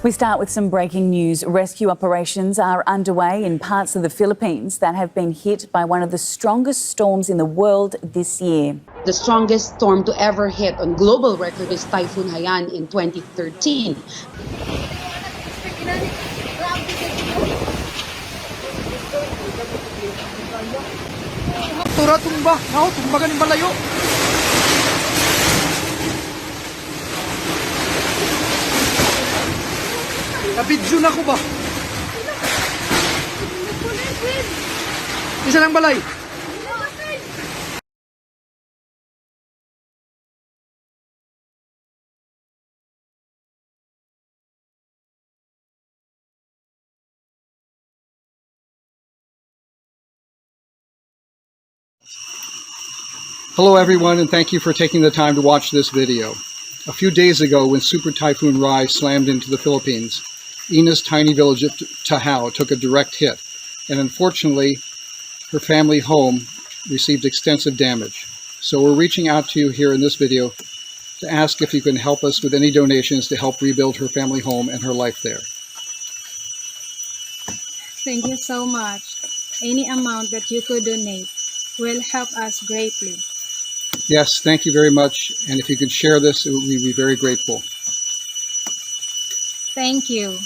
We start with some breaking news. Rescue operations are underway in parts of the Philippines that have been hit by one of the strongest storms in the world this year. The strongest storm to ever hit on global record is Typhoon Haiyan in 2013. Tura tumba, no, tumbagan ng balayo. Nabidyo na ko ba? Isa lang balay. Hello everyone, and thank you for taking the time to watch this video. A few days ago, when Super-Typhoon Rai slammed into the Philippines, Ina's tiny village of Tajao took a direct hit, and unfortunately, her family home received extensive damage. So we're reaching out to you here in this video to ask if you can help us with any donations to help rebuild her family home and her life there. Thank you so much. Any amount that you could donate will help us greatly. Yes, thank you very much, and if you could share this, we'd be very grateful. Thank you.